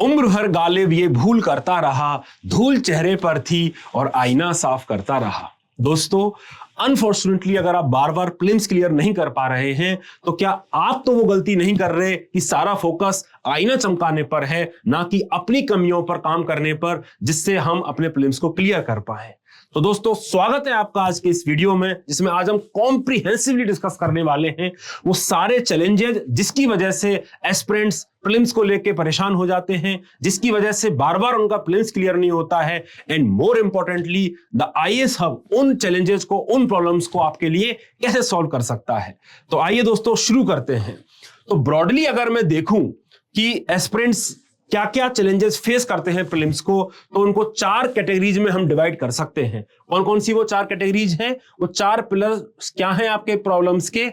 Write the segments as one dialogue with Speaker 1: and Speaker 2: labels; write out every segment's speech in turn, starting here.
Speaker 1: उम्र भर गालिब ये भूल करता रहा, धूल चेहरे पर थी और आईना साफ करता रहा। दोस्तों, अनफॉर्चुनेटली अगर आप बार बार प्रीलिम्स क्लियर नहीं कर पा रहे हैं तो क्या आप तो वो गलती नहीं कर रहे कि सारा फोकस आईना चमकाने पर है, ना कि अपनी कमियों पर काम करने पर, जिससे हम अपने प्रीलिम्स को क्लियर कर पाए। तो दोस्तों, स्वागत है आपका आज के इस वीडियो में, जिसमें आज हम कॉम्प्रिहेंसिवली डिस्कस करने वाले हैं वो सारे चैलेंजेस जिसकी वजह से एस्पिरेंट्स प्रीलिम्स को लेके परेशान हो जाते हैं, जिसकी वजह से बार बार उनका प्रीलिम्स क्लियर नहीं होता है। And more importantly, the IAS hub उन चैलेंजेस को, उन प्रॉब्लम्स को आपके लिए कैसे सॉल्व कर सकता है। तो आइए दोस्तों शुरू करते हैं। तो ब्रॉडली अगर मैं देखूं कि एस्पिरेंट्स क्या क्या चैलेंजेस फेस करते हैं प्रीलिम्स को, तो उनको 4 कैटेगरीज में हम डिवाइड कर सकते हैं। कौन कौन सी वो 4 कैटेगरीज हैं? वो 4 पिलर्स क्या हैं आपके प्रॉब्लम्स के?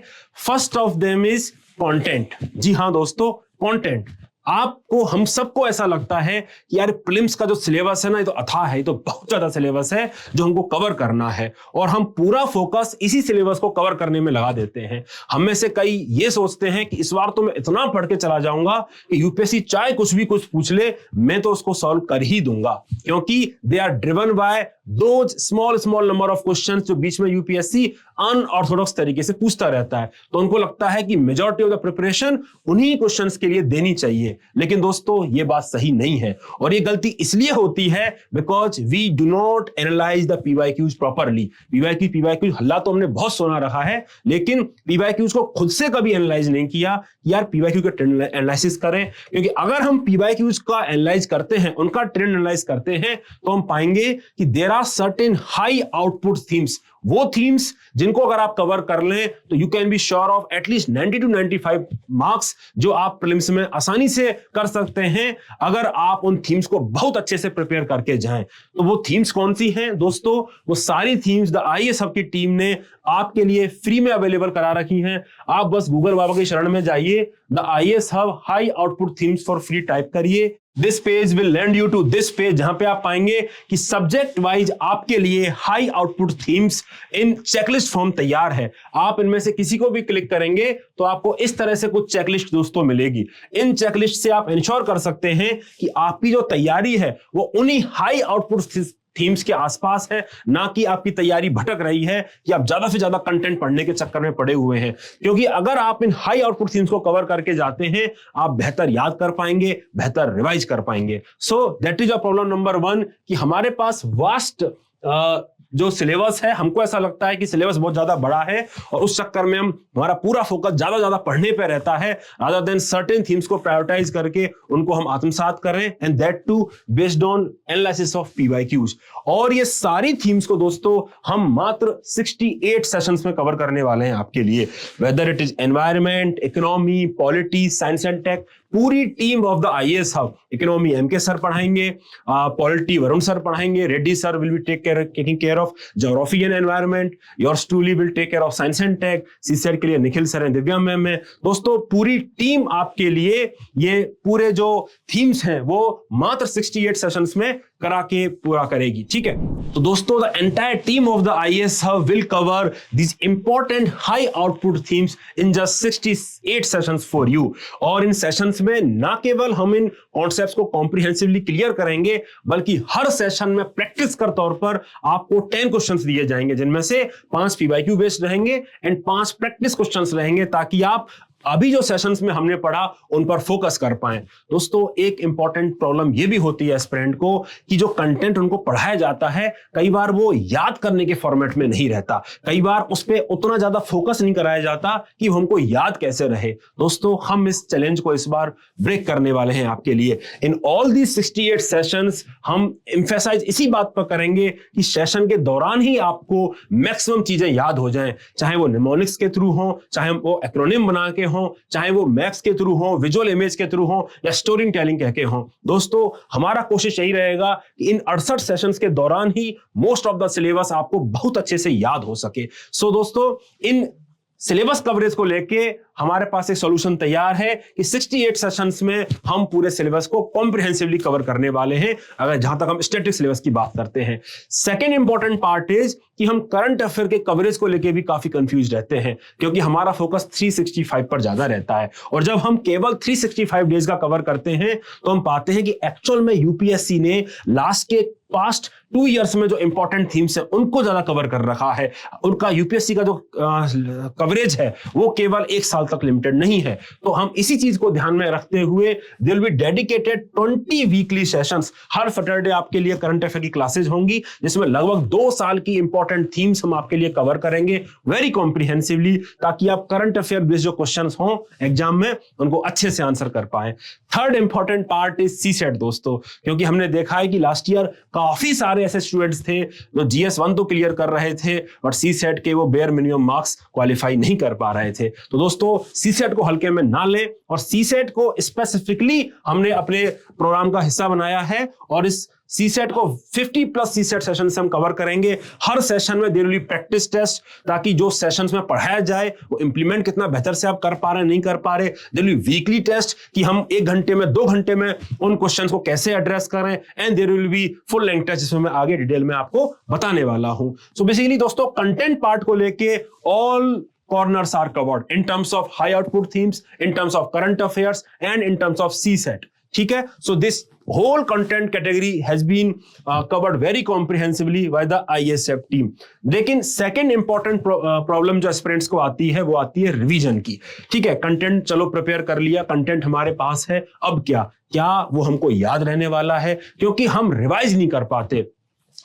Speaker 1: First of them is content. जी हां दोस्तों, कंटेंट। आपको, हम सबको ऐसा लगता है कि यार प्रीलिम्स का जो सिलेबस है ना, ये तो अथाह है, ये तो बहुत ज्यादा सिलेबस है जो हमको कवर करना है, और हम पूरा फोकस इसी सिलेबस को कवर करने में लगा देते हैं। हम में से कई ये सोचते हैं कि इस बार तो मैं इतना पढ़ के चला जाऊंगा कि यूपीएससी चाहे कुछ भी कुछ पूछ ले, मैं तो उसको सॉल्व कर ही दूंगा, क्योंकि they are driven by those small number of questions जो बीच में यूपीएससी अनऑर्थोडॉक्स तरीके से पूछता रहता है। तो उनको लगता है कि मेजॉरिटी ऑफ द प्रिपरेशन उन्हीं क्वेश्चंस के लिए देनी चाहिए। लेकिन दोस्तों, ये बात सही नहीं है, और ये गलती इसलिए होती है because we do not analyse the PYQs properly. PYQs हल्ला तो हमने बहुत सुना रहा है, लेकिन पीवाईक्यूज को खुद से कभी एनालाइज नहीं किया। यार पीवाईक्यू का ट्रेंड एनालिसिस करें, क्योंकि अगर हम पीवाईक्यूज का एनालाइज करते हैं, उनका ट्रेंड एनालाइज करते हैं, तो हम पाएंगे कि there are certain high output themes. वो थीम्स जिनको अगर आप कवर कर लें तो you can be sure of at least 90 to 95 marks, जो आप प्रीलिम्स में आसानी से कर सकते हैं अगर आप उन थीम्स को बहुत अच्छे से प्रिपेयर करके जाएं। तो वो थीम्स कौन सी हैं दोस्तों? वो सारी थीम्स द आईएएस हब की टीम ने आपके लिए फ्री में अवेलेबल करा रखी हैं। आप बस गूगल बाबा की शरण में जाइए, the IAS hub high output themes for free type करिए। This page will land you to this page, जहां पे आप पाएंगे कि सब्जेक्ट वाइज आपके लिए high output themes in checklist form तैयार है। आप इनमें से किसी को भी क्लिक करेंगे तो आपको इस तरह से कुछ चेकलिस्ट दोस्तों मिलेगी। इन चेकलिस्ट से आप इंश्योर कर सकते हैं कि आपकी जो तैयारी है वो उन्हीं हाई आउटपुट थीम्स के आसपास है, ना कि आपकी तैयारी भटक रही है कि आप ज्यादा से ज्यादा कंटेंट पढ़ने के चक्कर में पड़े हुए हैं। क्योंकि अगर आप इन हाई आउटपुट थीम्स को कवर करके जाते हैं, आप बेहतर याद कर पाएंगे, बेहतर रिवाइज कर पाएंगे। So that is a problem number 1 कि हमारे पास वास्ट जो सिलेबस है, हमको ऐसा लगता है कि सिलेबस बहुत ज्यादा बड़ा है, और उस चक्कर में हमारा पूरा फोकस ज्यादा पढ़ने पे रहता है, रादर देन सर्टेन थीम्स को प्रायोरिटाइज करके उनको हम आत्मसात करें, and that too based on analysis of PYQs. और ये सारी थीम्स को दोस्तों हम मात्र 68 सेशंस में कवर करने वाले हैं आपके लिए। Whether it is environment, economy, polity, science and tech, पूरी team of the IAS hub. Economy MK sir पढ़ाएंगे, पॉलिटी वरुण सर पढ़ाएंगे, Reddy sir will be taking care of geography and environment, yours truly will take care of science and tech, CSAT के लिए Nikhil sir and Divya ma'am है। दोस्तों, पूरी team आपके लिए ये पूरे जो थीम्स हैं वो मात्र 68 सेशंस में करा के पूरा करेगी। ठीक है, तो दोस्तों the entire team of the IAS hub will cover these important high output themes in just 68 sessions for you। और इन सेशंस में ना केवल हम इन कॉन्सेप्ट्स को कॉम्प्रिहेंसिवली क्लियर करेंगे, बल्कि हर सेशन में प्रैक्टिस कर तौर पर आपको 10 क्वेश्चंस दिए जाएंगे, जिनमें से 5 पीवाईक्यू बेस्ड रहेंगे एंड 5 प्रैक्टिस क्वेश्चंस रहेंगे, ताकि आप अभी जो सेशंस में हमने पढ़ा उन पर फोकस कर पाएं। दोस्तों, एक इंपॉर्टेंट प्रॉब्लम ये भी होती है एस्पिरेंट को कि जो कंटेंट उनको पढ़ाया जाता है, कई बार वो याद करने के फॉर्मेट में नहीं रहता, कई बार उस पर उतना ज्यादा फोकस नहीं कराया जाता कि हमको याद कैसे रहे। दोस्तों, हम इस चैलेंज को इस बार ब्रेक करने वाले हैं आपके लिए। इन ऑल दी 68 सेशंस हम एम्फेसाइज इसी बात पर करेंगे कि सेशन के दौरान ही आपको मैक्सिमम चीजें याद हो जाएं, चाहे वो निमोनिक्स के थ्रू हो, चाहे वो एक्रोनिम बना के हो, चाहे वो मैथ्स के थ्रू हो, विजुअल इमेज के थ्रू हो, या स्टोरी टेलिंग कह के हो। दोस्तों, हमारा कोशिश यही रहेगा कि इन 68 सेशंस के दौरान ही मोस्ट ऑफ द सिलेबस आपको बहुत अच्छे से याद हो सके। सो दोस्तों, इन सिलेबस कवरेज को लेके हमारे पास एक सॉल्यूशन तैयार है कि 68 सेशंस में हम पूरे सिलेबस को कॉम्प्रिहेंसिवली कवर करने वाले हैं, अगर जहां तक हम स्टैटिक सिलेबस की बात करते हैं। सेकेंड इंपॉर्टेंट पार्ट इज कि हम करंट अफेयर के कवरेज को लेकर भी काफी कंफ्यूज रहते हैं, क्योंकि हमारा फोकस 365 पर ज्यादा रहता है, और जब हम केवल 365 डेज का कवर करते हैं तो हम पाते हैं कि एक्चुअल में यूपीएससी ने लास्ट के पास्ट 2 इयर्स में जो इंपॉर्टेंट थीम्स है उनको ज्यादा कवर कर रखा है। उनका यूपीएससी का जो कवरेज है वो केवल 1 साल तक लिमिटेड नहीं है। तो हम इसी चीज को ध्यान में रखते हुए there will be dedicated 20 weekly sessions. हर सैटरडे आपके लिए करंट अफेयर की क्लासेज होंगी, जिसमें लगभग 2 साल की इंपॉर्टेंट थीम्स हम आपके लिए कवर करेंगे वेरी कॉम्प्रिहेंसिवली, ताकि आप करंट अफेयर बेस्ड जो क्वेश्चंस हों एग्जाम में उनको अच्छे से आंसर कर पाए। Third important part is CSAT दोस्तों, क्योंकि हमने देखा है कि लास्ट ईयर काफी सारे ऐसे स्टूडेंट्स थे जो जीएस 1 तो क्लियर कर रहे थे और सीसेट के वो बेयर मिनिमम मार्क्स क्वालिफाई नहीं कर पा रहे थे। तो दोस्तों सीसेट को हल्के में ना लें, और सीसेट को स्पेसिफिकली हमने अपने प्रोग्राम का हिस्सा बनाया है, और इस सीसेट को 50+ सीसेट सेशन से हम कवर करेंगे। हर सेशन में there will be practice test, ताकि जो सेशंस में पढ़ाया जाए वो इंप्लीमेंट कितना बेहतर से आप कर पा रहे हैं नहीं कर पा रहे। There will be weekly test कि हम 1 घंटे में 2 घंटे में उन क्वेश्चंस को कैसे एड्रेस करें, and there will be full length test जिसमें मैं आगे डिटेल में आपको बताने वाला हूं। सो बेसिकली दोस्तों कंटेंट पार्ट को लेके all corners are covered in terms of high output themes, in terms of current affairs, and in terms of CSET. ठीक है, so this whole content category has been covered very comprehensively by the ISF team. लेकिन second important problem जो aspirants को आती है वो आती है रिवीजन की। ठीक है, कंटेंट चलो प्रिपेयर कर लिया, कंटेंट हमारे पास है, अब क्या वो हमको याद रहने वाला है, क्योंकि हम रिवाइज नहीं कर पाते।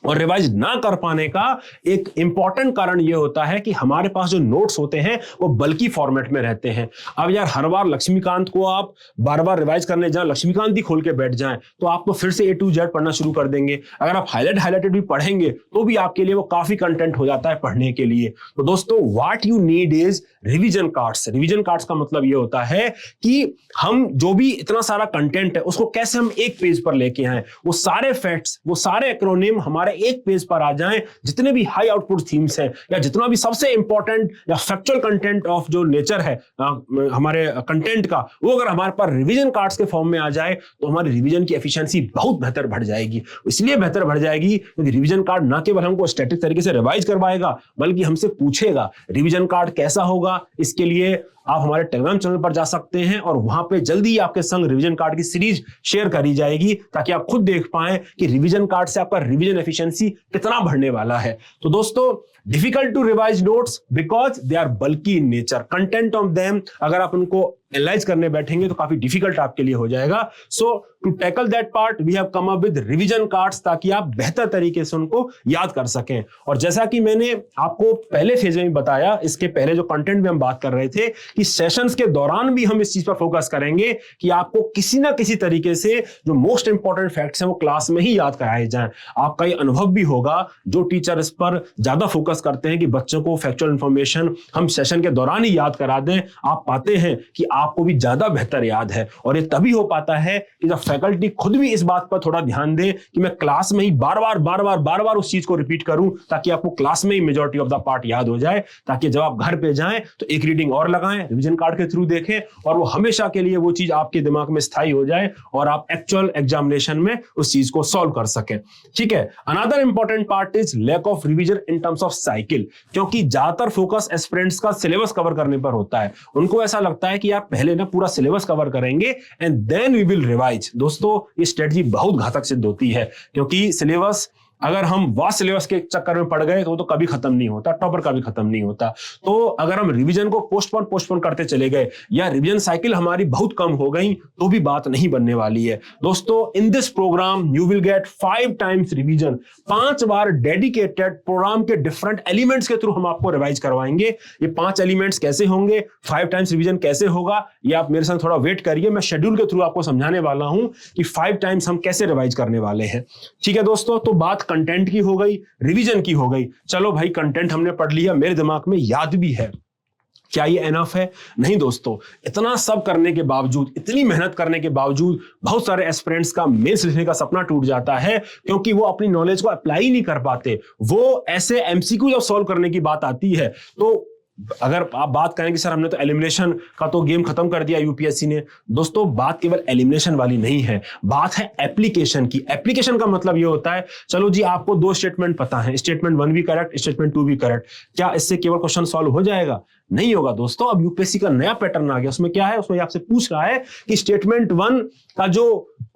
Speaker 1: और रिवाइज ना कर पाने का एक इंपॉर्टेंट कारण यह होता है कि हमारे पास जो नोट्स होते हैं वो बल्कि फॉर्मेट में रहते हैं। अब यार हर बार लक्ष्मीकांत को आप बार बार रिवाइज करने जाएं, लक्ष्मीकांत ही खोल के बैठ जाएं, तो आप तो फिर से A to Z पढ़ना शुरू कर देंगे। अगर आप हाईलाइटेड भी पढ़ेंगे तो भी आपके लिए वो काफी कंटेंट हो जाता है पढ़ने के लिए। तो दोस्तों what you need is revision cards. Revision cards का मतलब ये होता है कि हम जो भी इतना सारा कंटेंट है उसको कैसे हम एक पेज पर लेके आए, वो सारे फैक्ट्स, वो सारे एक्रोनिम हमारे एक पेज पर आ जाएं। जितने भी हाई आउटपुट थीम्स हैं या जितना भी सबसे इंपॉर्टेंट या फैक्चुअल कंटेंट ऑफ जो नेचर है हमारे कंटेंट का, वो अगर हमारे पास रिवीजन कार्ड्स के फॉर्म में आ जाए तो हमारी रिवीजन की एफिशिएंसी बहुत बेहतर बढ़ जाएगी। इसलिए बेहतर बढ़ जाएगी क्योंकि रिवीजन कार्ड ना केवल हमको स्टैटिक तरीके से रिवाइज करवाएगा बल्कि हमसे पूछेगा रिवीजन कार्ड कैसा होगा। इसके लिए आप हमारे टेलीग्राम चैनल पर जा सकते हैं और वहां पे जल्दी ही आपके संग रिवीजन कार्ड की सीरीज शेयर करी जाएगी, ताकि आप खुद देख पाएं कि रिवीजन कार्ड से आपका रिवीजन एफिशिएंसी कितना बढ़ने वाला है। तो दोस्तों difficult to revise notes because they are bulky in nature. Content of them अगर आप उनको एनालाइज करने बैठेंगे तो काफी डिफिकल्ट आपके लिए हो जाएगा। So to tackle that part we have come up with revision cards, ताकि आप बेहतर तरीके से उनको याद कर सकें। और जैसा कि मैंने आपको पहले फेज में बताया, इसके पहले जो कंटेंट में हम बात कर रहे थे कि सेशंस के दौरान भी हम इस चीज पर फोकस करेंगे कि आपको किसी ना किसी तरीके से जो मोस्ट इंपॉर्टेंट फैक्ट्स हैं वो क्लास में ही याद कराए जाएं। आपका ये अनुभव भी होगा, जो टीचर इस पर ज्यादा फोकस करते हैं कि बच्चों को फैक्चुअल इंफॉर्मेशन हम सेशन के दौरान ही याद करा दें, आप पाते हैं कि आपको भी ज्यादा बेहतर याद है। और ये तभी हो पाता है कि जब फैकल्टी खुद भी इस बात पर थोड़ा ध्यान दे कि मैं क्लास में ही बार बार उस चीज को रिपीट करूं, ताकि आपको क्लास में ही मेजॉरिटी ऑफ द पार्ट याद हो जाए, ताकि जब आप घर पे जाएं तो एक रीडिंग और लगाएं, रिवीजन कार्ड के थ्रू देखें, और वो हमेशा के लिए वो चीज आपके दिमाग में स्थायी हो जाए और आप एक्चुअल एग्जामिनेशन में उस चीज को सॉल्व कर सकें। ठीक है, another important part is lack of revision in terms of cycle, क्योंकि ज्यादातर फोकस एस्पिरेंट्स का सिलेबस कवर करने पर होता है। उनको ऐसा लगता है कि आप पहले ना पूरा सिलेबस कवर करेंगे and then we will revise. दोस्तों ये स्ट्रेटजी बहुत घातक सिद्ध होती है, क्योंकि सिलेबस अगर हम वास्ट सिलेबस के चक्कर में पड़ गए तो वो तो कभी खत्म नहीं होता, टॉपर का भी खत्म नहीं होता। तो अगर हम रिवीजन को पोस्टपोन करते चले गए या रिवीजन साइकिल हमारी बहुत कम हो गई तो भी बात नहीं बनने वाली है। दोस्तों in this programme you will get 5 times revision, 5 बार डेडिकेटेड प्रोग्राम के डिफरेंट एलिमेंट्स के थ्रू हम आपको रिवाइज करवाएंगे। ये 5 एलिमेंट्स कैसे होंगे, 5 टाइम्स रिवीजन कैसे होगा, ये आप मेरे साथ थोड़ा वेट करिए, मैं शेड्यूल के थ्रू आपको समझाने वाला हूं कि 5 टाइम्स हम कैसे रिवाइज करने वाले हैं। ठीक है दोस्तों, तो बात कंटेंट की हो गई, रिवीजन की हो गई। चलो भाई कंटेंट हमने पढ़ लिया, मेरे दिमाग में याद भी है, क्या ये एनफ है? नहीं दोस्तों, इतना सब करने के बावजूद, इतनी मेहनत करने के बावजूद बहुत सारे एस्पिरेंट्स का मेंस लिखने का सपना टूट जाता है, क्योंकि वो अपनी नॉलेज को अप्लाई नहीं कर पाते। वो ऐसे एमसीक्यू जब सॉल्व करने की बात आती है तो अगर आप बात करें कि सर हमने तो एलिमिनेशन का तो गेम खत्म कर दिया यूपीएससी ने, दोस्तों बात केवल एलिमिनेशन वाली नहीं है, बात है एप्लीकेशन की। एप्लीकेशन का मतलब ये होता है, चलो जी आपको 2 स्टेटमेंट पता है, स्टेटमेंट 1 भी करेक्ट, स्टेटमेंट 2 भी करेक्ट, क्या इससे केवल क्वेश्चन सॉल्व हो जाएगा? नहीं होगा दोस्तों। अब यूपीएससी का नया पैटर्न आ गया, उसमें क्या है, उसमें आपसे पूछ रहा है कि स्टेटमेंट 1 का जो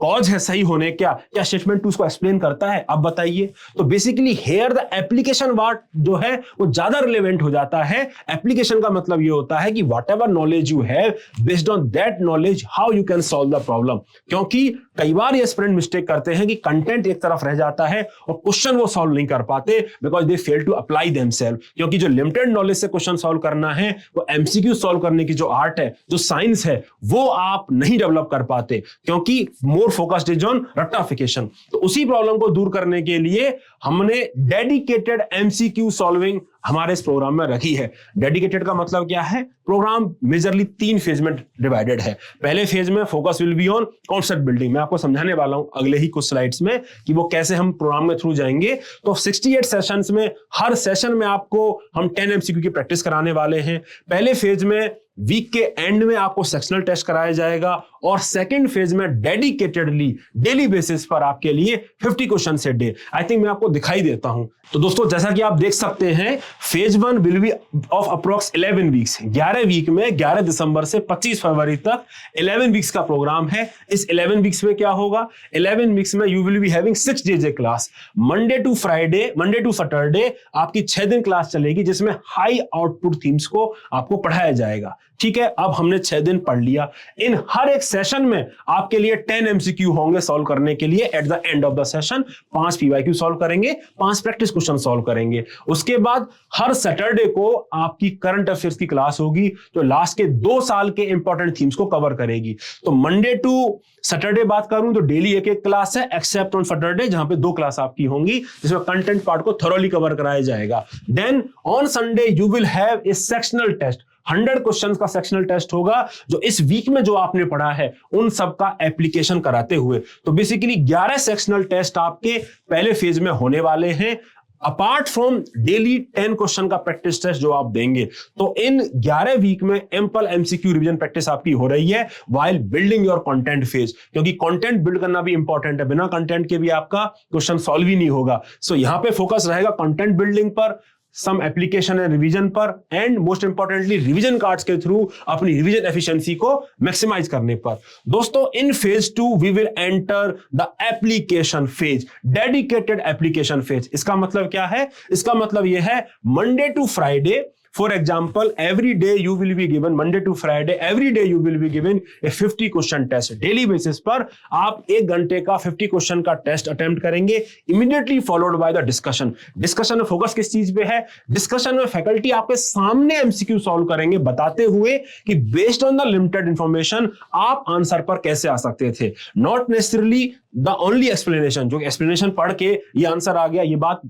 Speaker 1: कॉज है सही होने क्या स्टेटमेंट 2 उसको एक्सप्लेन करता है? अब बताइए। तो basically here the application part जो है वो ज्यादा रिलेवेंट हो जाता है। एप्लीकेशन का मतलब ये होता है कि what ever knowledge you have, based on that knowledge how you can solve the problem. क्योंकि कई बार ये स्टूडेंट मिस्टेक करते हैं कि कंटेंट एक तरफ रह जाता है और क्वेश्चन वो सॉल्व नहीं कर पाते, because they fail to apply themself. क्योंकि जो लिमिटेड नॉलेज से क्वेश्चन सॉल्व करना है, वो एमसीक्यू सॉल्व करने की जो आर्ट है, जो साइंस है, वो आप नहीं डेवलप कर पाते, क्योंकि मोर फोकस्ड इज ऑन रट्टाफिकेशन। तो उसी प्रॉब्लम को दूर करने के लिए हमने डेडिकेटेड एमसीक्यू सॉल्विंग हमारे इस प्रोग्राम में रखी है। डेडिकेटेड का मतलब क्या है? प्रोग्राम मेजरली 3 फेज में डिवाइडेड है। पहले फेज में focus will be on concept building, मैं आपको समझाने वाला हूं अगले ही कुछ स्लाइड्स में कि वो कैसे हम प्रोग्राम में थ्रू जाएंगे। तो 68 सेशंस में हर सेशन में आपको हम 10 एमसीक्यू की प्रैक्टिस कराने वाले हैं। पहले फेज में वीक के एंड में आपको सेक्शनल टेस्ट कराया जाएगा और सेकंड फेज में डेडिकेटेडली डेली बेसिस पर आपके लिए 50 क्वेश्चन से डे। आई थिंक मैं आपको दिखाई देता हूं। तो दोस्तों जैसा कि आप देख सकते हैं, phase 1 will be of approx 11 weeks. 11 week में 11 दिसंबर से 25 फरवरी तक 11 वीक्स का प्रोग्राम है। इस 11 वीक्स में क्या होगा? 11 वीक्स में you will be having 6 days a class, Monday to Friday, Monday to Saturday आपकी 6 दिन क्लास चलेगी, जिसमें हाई आउटपुट थीम्स को आपको पढ़ाया जाएगा। ठीक है, अब हमने 6 दिन पढ़ लिया। इन हर एक सेशन में आपके लिए 10 एमसीक्यू होंगे सॉल्व करने के लिए। At the end of the session 5 PYQ solve करेंगे, 5 प्रैक्टिस क्वेश्चन सॉल्व करेंगे। उसके बाद हर सैटरडे को आपकी करंट अफेयर्स की क्लास होगी, जो लास्ट के 2 साल के इंपॉर्टेंट थीम्स को कवर करेगी। तो मंडे टू सैटरडे बात करूं तो डेली एक क्लास है, एक्सेप्ट ऑन सैटरडे जहां पे 2 क्लास आपकी होंगी, जिसमें कंटेंट पार्ट को थोरोली कवर कराया जाएगा। Then on Sunday you will have a sectional test, 100 questions का सेक्शनल टेस्ट होगा, जो इस वीक में जो आपने पढ़ा है उन सब का एप्लीकेशन कराते हुए। तो बेसिकली 11 सेक्शनल टेस्ट आपके पहले फेज में होने वाले हैं, अपार्ट फ्रॉम डेली 10 क्वेश्चन का प्रैक्टिस टेस्ट जो आप देंगे। तो इन 11 वीक में एम्पल एमसीक्यू रिवीजन प्रैक्टिस आपकी हो रही है while building your content phase, क्योंकि कंटेंट बिल्ड करना भी इंपॉर्टेंट है। बिना कंटेंट के भी आपका क्वेश्चन सॉल्व ही नहीं होगा। सो यहां पे फोकस रहेगा कंटेंट बिल्डिंग पर, सम एप्लीकेशन एंड रिवीजन पर, and most importantly revision cards के थ्रू अपनी रिवीजन एफिशिएंसी को मैक्सिमाइज करने पर। दोस्तों in phase 2 we will enter the application phase, dedicated application phase. इसका मतलब क्या है? इसका मतलब यह है Monday to Friday, for example, every day you will be given, Monday to Friday, every day you will be given a 50 question test. Daily basis पर आप 1 घंटे का 50 क्वेश्चन का टेस्ट अटेम्प्ट करेंगे, immediately followed by the discussion. Discussion में focus किस चीज पे है? डिस्कशन में फैकल्टी आपके सामने एमसीक्यू सॉल्व करेंगे, बताते हुए कि based on the limited information आप आंसर पर कैसे आ सकते थे। Not necessarily the only explanation, जो एक्सप्लेनेशन पढ़ के ये आंसर आ गया, ये बात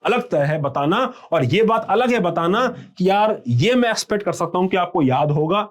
Speaker 1: अलग है बताना, और ये बात अलग है बताना कि यार ये मैं एक्सपेक्ट कर सकता हूं कि आपको याद होगा,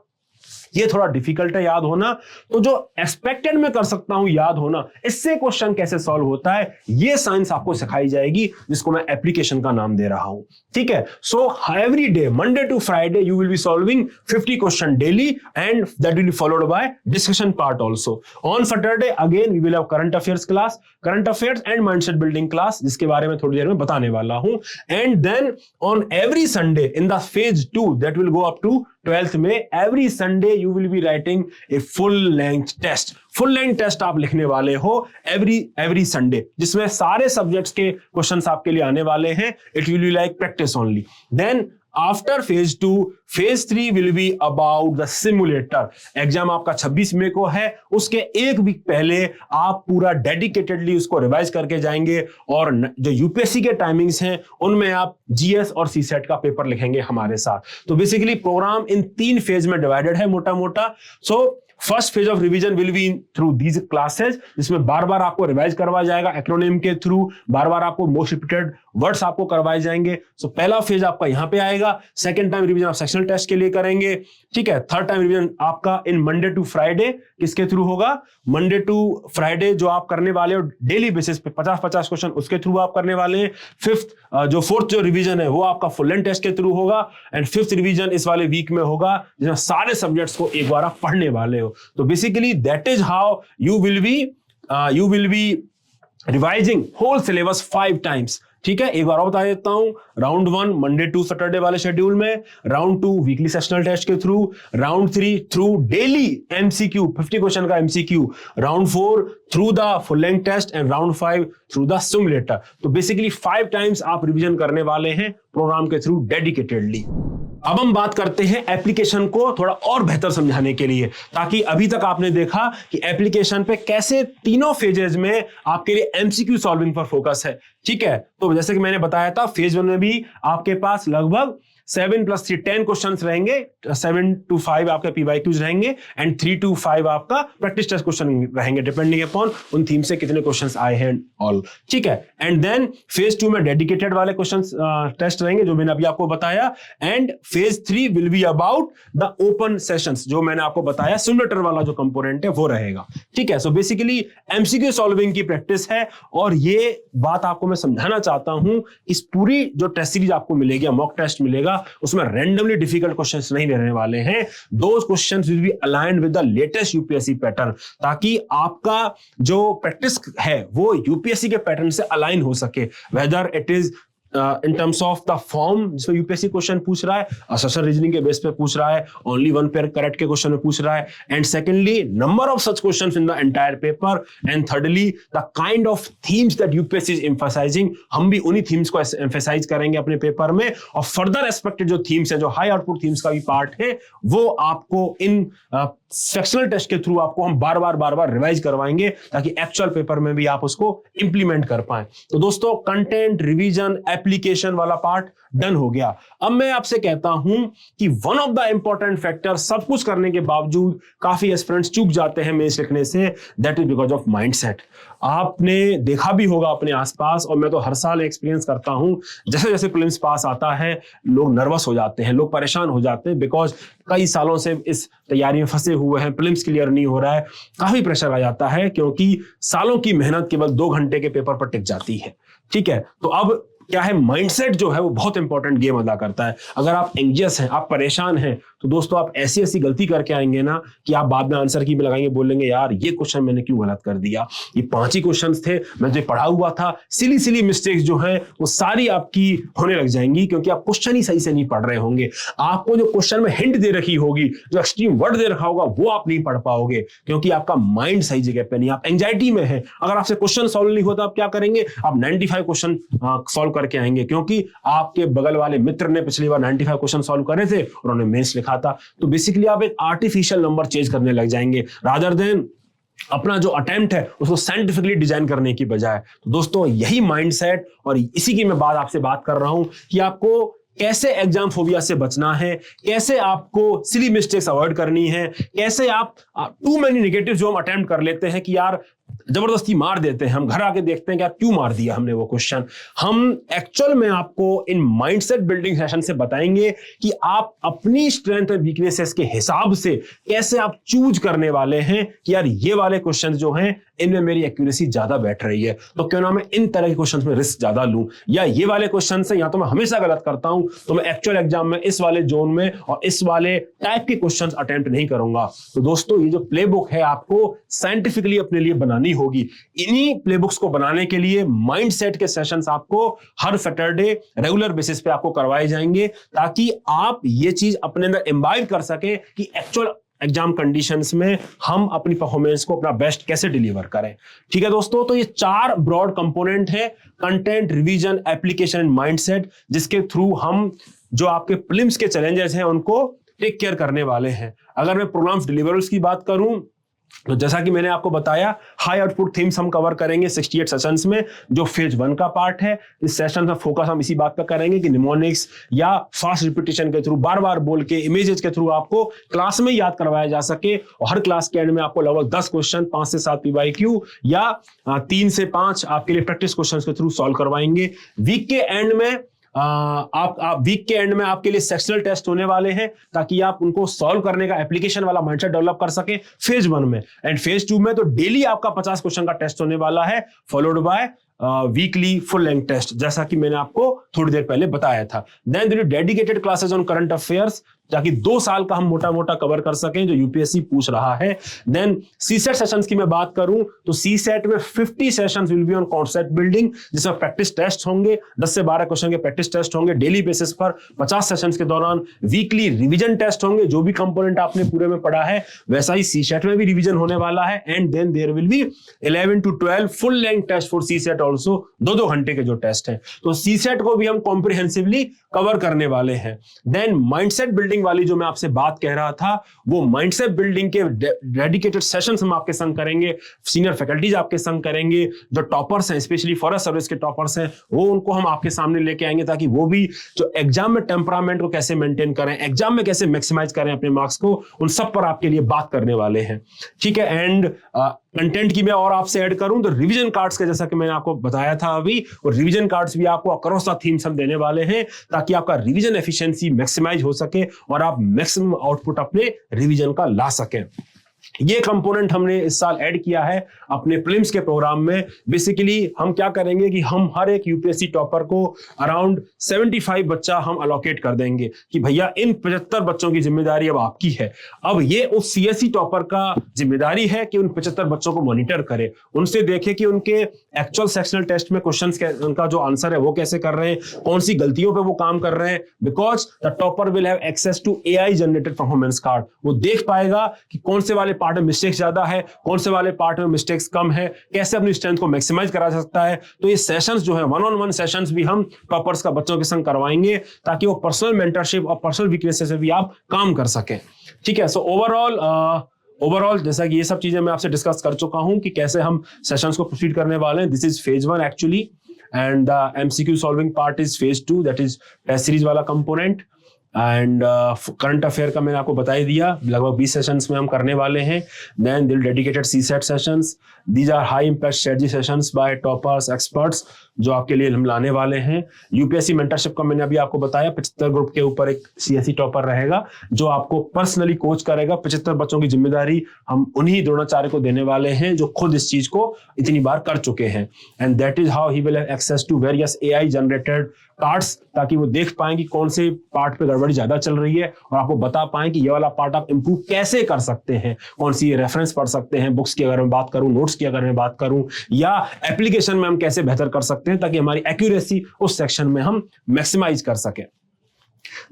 Speaker 1: ये थोड़ा डिफिकल्ट है याद होना। तो जो एक्सपेक्टेड में कर सकता हूं याद होना, इससे क्वेश्चन कैसे सॉल्व होता है, ये साइंस आपको सिखाई जाएगी, जिसको मैं एप्लीकेशन का नाम दे रहा हूं। ठीक है, so every day Monday to Friday you will be solving 50 question daily, and that will be followed by discussion part also. On Saturday again we will have current affairs class, current affairs and mindset building class, जिसके बारे में थोड़ी देर में बताने वाला हूं। And then on every Sunday in the phase 2 that will go up to 12th में, every Sunday you will B writing a full length test. Full length test आप लिखने वाले हो एवरी संडे, जिसमें सारे सब्जेक्ट्स के क्वेश्चंस आपके लिए आने वाले हैं। It will be like practice only. Then after phase 2, phase 3 will be about the simulator. Exam आपका 26 मई को है, उसके 1 वीक पहले आप पूरा डेडिकेटेडली उसको रिवाइज करके जाएंगे, और जो यूपीएससी के टाइमिंग्स हैं उनमें आप जीएस और सीसेट का पेपर लिखेंगे हमारे साथ। तो बेसिकली प्रोग्राम इन 3 फेज में डिवाइडेड है मोटा मोटा। So first phase of revision will be through these classes, जिसमें बार बार आपको रिवाइज करवाया जाएगा एक्रोनिम के थ्रू, बार बार आपको मोस्ट रिपीटेड वर्ड्स आपको करवाए जाएंगे। सो पहला फेज आपका यहां पे आएगा, सेकंड टाइम रिवीजन आप सेक्शनल टेस्ट के लिए करेंगे, ठीक है। थर्ड टाइम रिवीजन आपका इन मंडे टू फ्राइडे किसके थ्रू होगा, मंडे टू फ्राइडे जो आप करने वाले हो डेली बेसिस पे 50-50 क्वेश्चन उसके थ्रू आप करने वाले हैं। फोर्थ जो रिवीजन है वो आपका फुल लेंथ टेस्ट के थ्रू होगा, एंड फिफ्थ रिवीजन इस वाले वीक में होगा जिसमें सारे सब्जेक्ट्स को एक बार आप पढ़ने वाले हो। तो basically that is how you will be revising whole syllabus 5 times, ठीक है। एक बार और बता देता हूं, राउंड 1 मंडे टू सैटरडे वाले शेड्यूल में, राउंड 2 वीकली सेशनल टेस्ट के through, round 3 through daily MCQ 50 question का MCQ, round 4 through the full length test, and round 5 through the simulator. तो बेसिकली 5 टाइम्स आप रिवीजन करने वाले हैं प्रोग्राम के थ्रू डेडिकेटेडली। अब हम बात करते हैं एप्लीकेशन को थोड़ा और बेहतर समझाने के लिए, ताकि अभी तक आपने देखा कि एप्लीकेशन पे कैसे तीनों फेजेस में आपके लिए एमसीक्यू सॉल्विंग पर फोकस है, ठीक है। तो जैसे कि मैंने बताया था फेज 1 में भी आपके पास लगभग 7 + 3 10 क्वेश्चंस रहेंगे, 7 to 5 आपके पीवाईक्यूज रहेंगे, एंड 3 to 5 आपका प्रैक्टिस टेस्ट क्वेश्चन रहेंगे, डिपेंडिंग अपॉन उन थीम से कितने क्वेश्चंस आए हैं ऑल, ठीक है। एंड देन फेज 2 में डेडिकेटेड वाले क्वेश्चंस टेस्ट रहेंगे जो मैंने अभी आपको बताया, and phase 3 will be about the open sessions जो मैंने आपको बताया, सिमुलेटर वाला जो कंपोनेंट है वो रहेगा, ठीक है। सो बेसिकली एमसीक्यू सॉल्विंग की प्रैक्टिस है, और ये बात आपको मैं समझाना चाहता हूं, इस पूरी जो टेस्ट सीरीज आपको मिलेगी, मॉक टेस्ट मिलेगा, उसमें रैंडमली डिफिकल्ट क्वेश्चंस नहीं रहने वाले हैं। Those questions will be aligned with the latest UPSC pattern, ताकि आपका जो प्रैक्टिस है वो यूपीएससी के पैटर्न से अलाइन हो सके, weather it is in terms of the form जिसमें यूपीएससी क्वेश्चन पूछ रहा है, असर्शन रीजनिंग के बेस पे पूछ रहा है, ओनली 1 पेयर करेक्ट के क्वेश्चन में पूछ रहा है, and secondly number of such questions in the entire paper, and thirdly the kind of themes that UPSC is emphasising. हम भी उन्हीं थीम्स को एम्फसाइज करेंगे अपने पेपर में, और फर्दर एस्पेक्टेड जो थीम्स है, जो हाई आउटपुट थीम्स का भी पार्ट है, वो आपको इन सेक्शनल टेस्ट के थ्रू आपको हम बार बार रिवाइज करवाएंगे, ताकि एक्चुअल पेपर में भी आप उसको इंप्लीमेंट कर पाए। तो दोस्तों कंटेंट रिवीजन एप्लीकेशन वाला पार्ट डन हो गया। अब मैं आपसे कहता हूं कि one of the important factor, सब कुछ करने के बावजूद काफी एस्पिरेंट्स चूक जाते हैं मेंस लिखने से, that is because of mindset. आपने देखा भी होगा अपने आसपास, और मैं तो हर साल एक्सपीरियंस करता हूं, जैसे जैसे प्रीलिम्स पास आता है लोग नर्वस हो जाते हैं, लोग परेशान हो जाते हैं, बिकॉज कई सालों से इस तैयारी में फंसे हुए हैं, प्रीलिम्स क्लियर नहीं हो रहा है, काफी प्रेशर आ जाता है, क्योंकि सालों की मेहनत केवल 2 घंटे के पेपर पर टिक जाती है, ठीक है। तो अब क्या है, माइंडसेट जो है वो बहुत इंपॉर्टेंट गेम अदा करता है। अगर आप एंग्जियस हैं, आप परेशान हैं, तो दोस्तों आप ऐसी ऐसी गलती करके आएंगे ना कि आप बाद में आंसर की में लगाएंगे, बोलेंगे यार ये क्वेश्चन मैंने क्यों गलत कर दिया, ये 5 ही क्वेश्चंस थे, मैं जो पढ़ा हुआ था, सिली मिस्टेक्स जो है वो सारी आपकी होने लग जाएंगी, क्योंकि आप क्वेश्चन ही सही से नहीं पढ़ रहे होंगे। आपको जो क्वेश्चन में हिंट दे रखी होगी, जो एक्सट्रीम वर्ड दे रखा होगा, वो आप नहीं पढ़ पाओगे, क्योंकि आपका माइंड सही जगह पे नहीं, आप एंजाइटी में है। अगर आपसे क्वेश्चन सॉल्व नहीं होता, आप क्या करेंगे, आप 95 क्वेश्चन सॉल्व करके आएंगे, क्योंकि आपके बगल वाले मित्र ने पिछली बार 95 क्वेश्चन सॉल्व करे थे, उन्होंने मेंस लिखा था। तो बेसिकली आप एक आर्टिफिशियल नंबर चेंज करने लग जाएंगे, रादर देन अपना जो अटेम्प्ट है उसको साइंटिफिकली डिजाइन करने की बजाय। तो दोस्तों यही माइंडसेट, और इसी की मैं आपसे बात कर रहा हूं कि आपको कैसे एग्जाम फोबिया से बचना है, कैसे आपको सिली मिस्टेक्स अवॉइड करनी है, कैसे आप टू मेनी नेगेटिव जो हम अटेम्प्ट कर लेते हैं कि यार जबरदस्ती मार देते हैं, हम घर आके देखते हैं कि यार क्यों मार दिया हमने वो क्वेश्चन। हम एक्चुअल में आपको इन माइंडसेट बिल्डिंग सेशन से बताएंगे कि आप अपनी स्ट्रेंथ और वीकनेसेस के हिसाब से कैसे आप चूज करने वाले हैं कि यार ये वाले क्वेश्चन जो हैं इनमें मेरी एक्यूरेसी ज्यादा बैठ रही है, तो क्यों ना मैं इन तरह के क्वेश्चंस में रिस्क ज्यादा लूं, या ये वाले क्वेश्चन से या तो मैं हमेशा गलत करता हूं, तो मैं एक्चुअल एग्जाम में इस वाले जोन में और इस वाले टाइप के क्वेश्चंस अटेम्प्ट नहीं करूंगा। तो दोस्तों ये जो प्लेबुक है आपको साइंटिफिकली अपने लिए बनानी होगी। इन्हीं प्लेबुक्स को बनाने के लिए माइंडसेट के सेशंस आपको हर सैटरडे रेगुलर बेसिस पे आपको करवाए जाएंगे, ताकि आप ये चीज अपने अंदर इम्बाइब कर सके कि एक्चुअल एग्जाम कंडीशंस में हम अपनी परफॉर्मेंस को अपना बेस्ट कैसे डिलीवर करें। ठीक है दोस्तों, तो ये 4 ब्रॉड कंपोनेंट है, content, revision, application and mindset, जिसके थ्रू हम जो आपके प्रीलिम्स के चैलेंजेस हैं उनको टेक केयर करने वाले हैं। अगर मैं प्रोग्राम्स डिलीवरर्स की बात करूं तो जैसा कि मैंने आपको बताया, हाई आउटपुट थीम्स हम कवर करेंगे 68 सेशंस में, जो फेज 1 का पार्ट है। इस सेशन में फोकस हम इसी बात पर करेंगे कि निमोनिक्स या फास्ट रिपीटिशन के थ्रू, बार बार बोल के, इमेजेस के थ्रू आपको क्लास में याद करवाया जा सके। और हर क्लास के एंड में आपको लगभग 10 क्वेश्चन, 5 से 7 PYQ या 3 से 5 आपके लिए प्रैक्टिस क्वेश्चन के थ्रू सॉल्व करवाएंगे। वीक के एंड में आप वीक के एंड में आपके लिए सेक्शनल टेस्ट होने वाले हैं, ताकि आप उनको सॉल्व करने का एप्लीकेशन वाला माइंडसेट डेवलप कर सके फेज 1 में। एंड फेज 2 में तो डेली आपका 50 क्वेश्चन का टेस्ट होने वाला है, followed by weekly full length test, जैसा कि मैंने आपको थोड़ी देर पहले बताया था। Then there dedicated classes on current affairs, ताकि 2 साल का हम मोटा मोटा कवर कर सकें जो यूपीएससी पूछ रहा है। देन सीसेट सेशंस की मैं बात करूं तो सीसेट में 50 sessions will be on concept building, जिसमें प्रैक्टिस टेस्ट होंगे, 10 से 12 क्वेश्चन के प्रैक्टिस टेस्ट होंगे डेली बेसिस पर 50 सेशंस के दौरान। वीकली रिवीजन टेस्ट होंगे, जो भी कंपोनेंट आपने पूरे में पढ़ा है वैसा ही सीसेट में भी रिवीजन होने वाला है। And then there will be 11 to 12 full length test for CSAT also, 2-2 घंटे के जो टेस्ट हैं। तो सीसेट को भी हम कॉम्प्रिहेंसिवली कवर करने वाले हैं। देन माइंडसेट बिल्डिंग वाली जो मैं आपसे बात कह रहा था, वो माइंडसेट बिल्डिंग के डेडिकेटेड सेशंस हम आपके संग करेंगे, सीनियर फैकल्टीज आपके संग करेंगे। जो टॉपर्स हैं, स्पेशली फॉरेस्ट सर्विस के टॉपर्स हैं, वो उनको हम आपके सामने लेके आएंगे, ताकि वो भी जो एग्जाम में टेम्परामेंट को कैसे मेंटेन करें, एग्जाम में कैसे मैक्सिमाइज करें अपने मार्क्स को, उन सब पर आपके लिए बात करने वाले हैं। ठीक है। एंड कंटेंट की मैं और आपसे ऐड करूं तो रिवीजन कार्ड्स के, जैसा कि मैंने आपको बताया था अभी, और रिवीजन कार्ड्स भी आपको अक्रॉस द थीम्स हम देने वाले हैं, ताकि आपका रिवीजन एफिशिएंसी मैक्सिमाइज हो सके और आप मैक्सिमम आउटपुट अपने रिवीजन का ला सकें। ये कंपोनेंट हमने इस साल ऐड किया है अपने प्रीलिम्स के प्रोग्राम में। बेसिकली हम क्या करेंगे कि हम हर एक यूपीएससी टॉपर को अराउंड 75 बच्चा हम अलोकेट कर देंगे कि भैया इन 75 बच्चों की जिम्मेदारी अब आपकी है। अब ये उस सीएससी टॉपर का जिम्मेदारी है कि उन 75 बच्चों को मॉनिटर करे, उनसे देखे कि उनके एक्चुअल सेक्शनल टेस्ट में क्वेश्चंस उनका जो आंसर है वो कैसे कर रहे हैं, कौन सी गलतियों पे वो काम कर रहे हैं। Because the topper will have access to AI generated performance card. वो देख पाएगा कि कौन से वाले पार्ट में मिस्टेक्स ज्यादा है, कौन से वाले पार्ट में मिस्टेक्स कम है, कैसे अपनी स्ट्रेंथ को मैक्सिमाइज करा सकता है। तो ये सेशंस जो है, 1-on-1 सेशंस भी हम टॉपर्स का बच्चों के संग करवाएंगे, ताकि वो पर्सनल मेंटरशिप और पर्सनल वीकनेसेस से भी आप काम कर सकें। ठीक है। सो ओवरऑल जैसा कि ये सब चीजें मैं आपसे डिस्कस कर चुका हूं कि कैसे हम सेशंस को प्रोसीड करने वाले हैं। This is phase 1 actually, and the MCQ solving part is phase 2, that is test series वाला कंपोनेंट। एंड करंट अफेयर का मैंने आपको बता ही दिया, लगभग 20 सेशंस में हम करने वाले हैं। देन दिल dedicated CSAT sessions, these are high impact strategy sessions by toppers experts, जो आपके लिए हम लाने वाले हैं। यूपीएससी मेंटरशिप का मैंने अभी आपको बताया, 75 ग्रुप के ऊपर एक सीएससी टॉपर रहेगा जो आपको पर्सनली कोच करेगा। 75 बच्चों की जिम्मेदारी हम उन्हीं द्रोणाचार्य को देने वाले हैं जो खुद इस चीज को इतनी बार कर चुके हैं। And that is how he will have access to various AI generated cards, ताकि वो देख पाएं कि कौन से पार्ट पे गड़बड़ी ज्यादा चल रही है, और आपको बता पाएं कि ये वाला पार्ट आप इंप्रूव कैसे कर सकते हैं, कौन सी रेफरेंस पढ़ सकते हैं, बुक्स की अगर मैं बात करूं, नोट्स की अगर मैं बात करूं, या एप्लीकेशन में हम कैसे बेहतर कर सकते हैं, ताकि हमारी एक्यूरेसी उस सेक्शन में हम मैक्सिमाइज कर सकें।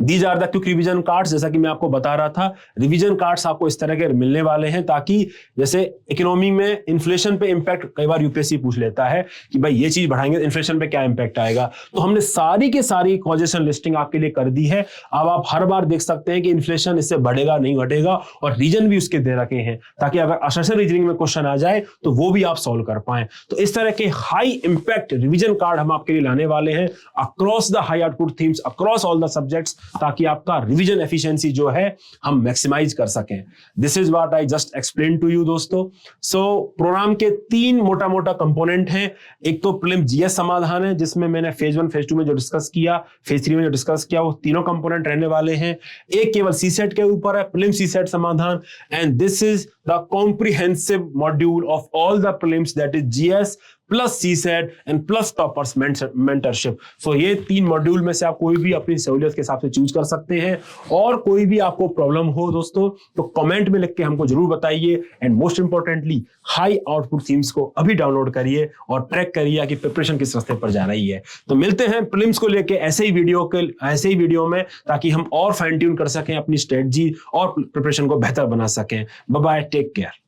Speaker 1: These are the quick revision cards. जैसा कि मैं आपको बता रहा था, रिवीजन कार्ड्स आपको इस तरह के मिलने वाले हैं, ताकि जैसे इकोनॉमी में इन्फ्लेशन पे इंपैक्ट कई बार यूपीएससी पूछ लेता है कि भाई ये चीज बढ़ाएंगे तो इन्फ्लेशन पे क्या इंपैक्ट आएगा। तो हमने सारी के सारी कॉजेशन लिस्टिंग आपके लिए कर दी है। अब आप हर बार देख सकते हैं कि इन्फ्लेशन इससे बढ़ेगा नहीं घटेगा, और रीजन भी उसके दे रखे हैं, ताकि अगर असर्शन रीजनिंग में क्वेश्चन आ जाए तो वो भी आप सॉल्व कर पाए। तो इस तरह के हाई इंपैक्ट रिवीजन कार्ड हम आपके लिए लाने वाले हैं across the high output themes, across all the subjects, ताकि आपका रिवीजन एफिशिएंसी जो है हम मैक्सिमाइज कर सकें। This is what I just explain to you दोस्तों। सो प्रोग्राम के 3 मोटा मोटा कंपोनेंट हैं। एक तो प्रीलिम जीएस समाधान है, जिसमें मैंने फेज 1 फेज 2 में जो डिस्कस किया, फेज 3 में जो डिस्कस किया, वो तीनों कंपोनेंट रहने वाले हैं। एक केवल सीसेट के ऊपर है, प्रीलिम सीसेट समाधान, and this is the comprehensive module of all the prelims, that is GS plus CSAT and plus toppers mentorship. So ये 3 मॉड्यूल में से आप कोई भी अपनी सहूलियत के हिसाब से चूज कर सकते हैं। और कोई भी आपको प्रॉब्लम हो दोस्तों तो कमेंट में लिख के हमको जरूर बताइए। And most importantly, high output themes को अभी डाउनलोड करिए और ट्रैक करिए कि प्रिपरेशन किस रास्ते पर जा रही है। तो मिलते हैं प्रीलिम्स को लेके ऐसे ही वीडियो में, ताकि हम और फाइन ट्यून कर सकें अपनी स्ट्रेटजी और प्रिपरेशन को बेहतर बना सकें। Bye bye, take care.